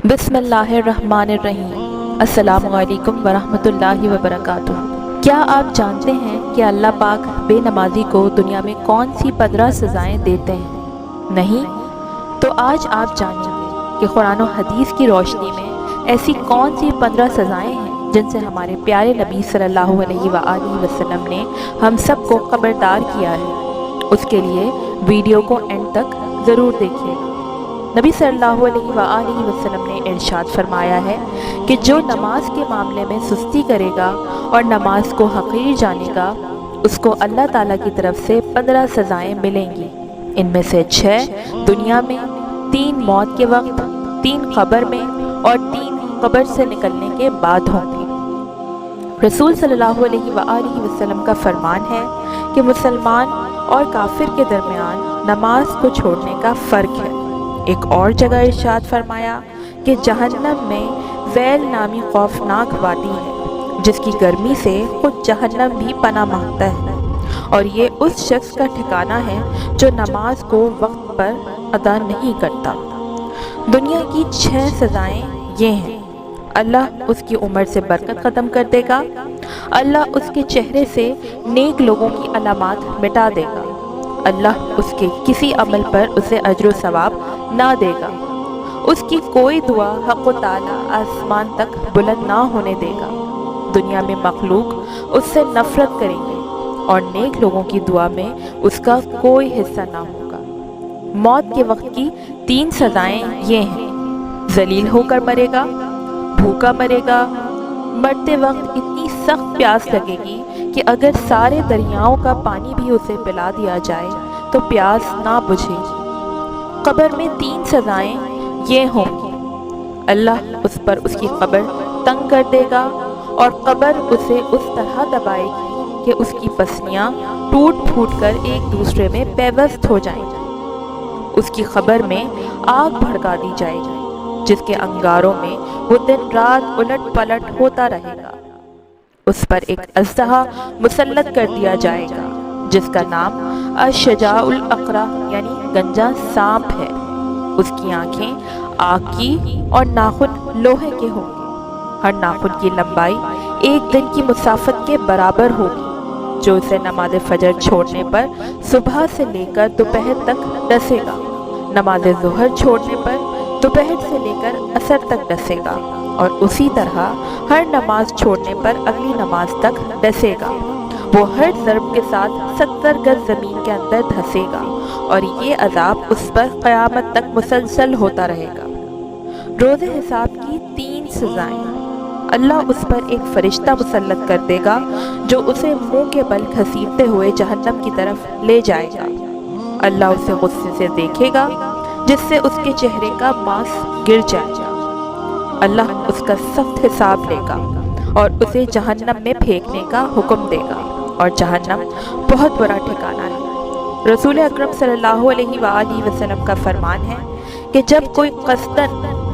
बिस्मिल्लाहिर्रहमानिर्रहीम। अस्सलामुअलैकुम वरहमतुल्लाहि वबरकातुह। क्या आप जानते हैं कि अल्लाह पाक बेनमाजी को दुनिया में कौन सी 15 सज़ाएं देते हैं? नहीं? तो आज आप जानेंगे कि कुरान और हदीस की रोशनी में ऐसी कौन सी 15 सज़ाएं हैं जिनसे हमारे प्यारे नबी सल्लल्लाहु अलैहि वसल्लम ने हम सबको खबरदार किया है। उसके लिए वीडियो को एंड तक ज़रूर देखिएगा। नबी सल्लल्लाहु अलैहि वसल्लम ने इरशाद फरमाया है कि जो नमाज के मामले में सुस्ती करेगा और नमाज को हक़ीर जानेगा, उसको अल्लाह ताला की तरफ से 15 सज़ाएं मिलेंगी। इनमें से 6 दुनिया में, 3 मौत के वक्त, 3 क़ब्र में और 3 क़ब्र से निकलने के बाद होंगी। रसूल सल्लल्लाहु अलैहि वसल्लम का फरमान है कि मुसलमान और काफिर के दरमियान नमाज को छोड़ने का फ़र्क है। एक और जगह इरशाद फरमाया कि जहन्नम में वैल नामी खौफनाक वादी है जिसकी गर्मी से खुद जहन्नम भी पनाह मांगता है, और ये उस शख्स का ठिकाना है जो नमाज को वक्त पर अदा नहीं करता। दुनिया की 6 सज़ाएं ये हैं: अल्लाह उसकी उम्र से बरकत ख़त्म कर देगा, अल्लाह उसके चेहरे से नेक लोगों की अलामात मिटा देगा, अल्लाह उसके किसी अमल पर उसे अज्र व सवाब ना देगा, उसकी कोई दुआ हक़ व ताला आसमान तक बुलंद ना होने देगा, दुनिया में मखलूक उससे नफ़रत करेंगे और नेक लोगों की दुआ में उसका कोई हिस्सा ना होगा। मौत के वक्त की 3 सज़ाएं ये हैं: ज़लील होकर मरेगा, भूखा मरेगा, मरते वक्त इतनी सख्त प्यास लगेगी कि अगर सारे दरियाओं का पानी भी उसे पिला दिया जाए तो प्यास ना बुझेगी। क़ब्र में 3 सज़ाएं ये होंगी: अल्लाह उस पर उसकी क़ब्र तंग कर देगा और क़ब्र उसे उस तरह दबाएगी कि उसकी पसलियाँ टूट फूट कर एक दूसरे में पेवस्त हो जाएंगी। उसकी क़ब्र में आग भड़का दी जाएगी जिसके अंगारों में वो दिन रात उलट पलट होता रहेगा। उस पर एक अज़्दहा मुसल्लत कर दिया जाएगा जिसका नाम अश-शजाउल अक़रा यानी गंजा सांप है। उसकी आँखें आग की और नाखून लोहे के होंगे। हर नाखून की लंबाई 1 दिन की मुसाफ़त के बराबर होगी, जो उसे नमाज फजर छोड़ने पर सुबह से लेकर दोपहर तक डसेगा, नमाज ज़ुहर छोड़ने पर दोपहर से लेकर असर तक डसेगा, और उसी तरह हर नमाज छोड़ने पर अगली नमाज तक डसेगा। वो हर ज़र्ब के साथ 70 गज ज़मीन के अंदर धंसेगा और ये अज़ाब उस पर क़यामत तक मुसलसल होता रहेगा। रोज़े हिसाब की 3 सज़ाएं: अल्लाह उस पर एक फ़रिश्ता मुसल्लत कर देगा जो उसे मुँह के बल घसीटते हुए जहन्नम की तरफ ले जाएगा। अल्लाह उसे गुस्से से देखेगा जिससे उसके चेहरे का मांस गिर जाएगा। अल्लाह उसका सख्त हिसाब लेगा और उसे जहन्नम में फेंकने का हुक्म देगा, और जहन्नम बहुत बुरा ठिकाना है। रसूल अकरम सल्लल्लाहु अलैहि वसल्लम का फरमान है कि जब कोई क़स्दन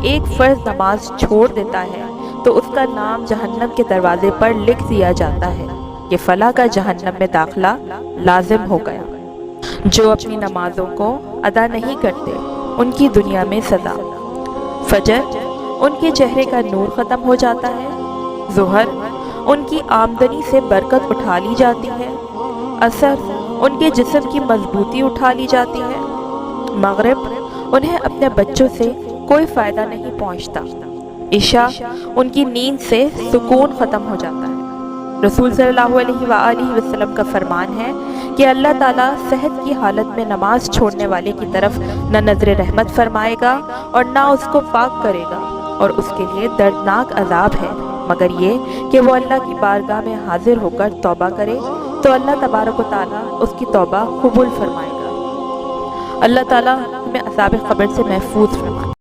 एक फ़र्ज़ नमाज छोड़ देता है तो उसका नाम जहन्नम के दरवाजे पर लिख दिया जाता है कि फ़ला का जहन्नम में दाखिला लाजिम हो गया। जो अपनी नमाज़ों को अदा नहीं करते उनकी दुनिया में सज़ा: फजर उनके चेहरे का नूर ख़त्म हो जाता है, ज़ुहर उनकी आमदनी से बरकत उठा ली जाती है, असर उनके जिस्म की मजबूती उठा ली जाती है, मगरिब उन्हें अपने बच्चों से कोई फ़ायदा नहीं पहुँचता, इशा उनकी नींद से सुकून ख़त्म हो जाता है। रसूल सल्लल्लाहु अलैहि वसल्लम का फरमान है कि अल्लाह ताला सेहत की हालत में नमाज छोड़ने वाले की तरफ न नज़र रहमत फरमाएगा और ना उसको पाक करेगा, और उसके लिए दर्दनाक अज़ाब है, मगर ये कि वो अल्लाह की बारगाह में हाजिर होकर तौबा करे तो अल्लाह तबारक व तआला उसकी तौबा कबूल फरमाएगा। अल्लाह ताला हमें अज़ाब क़ब्र से महफूज फरमाए।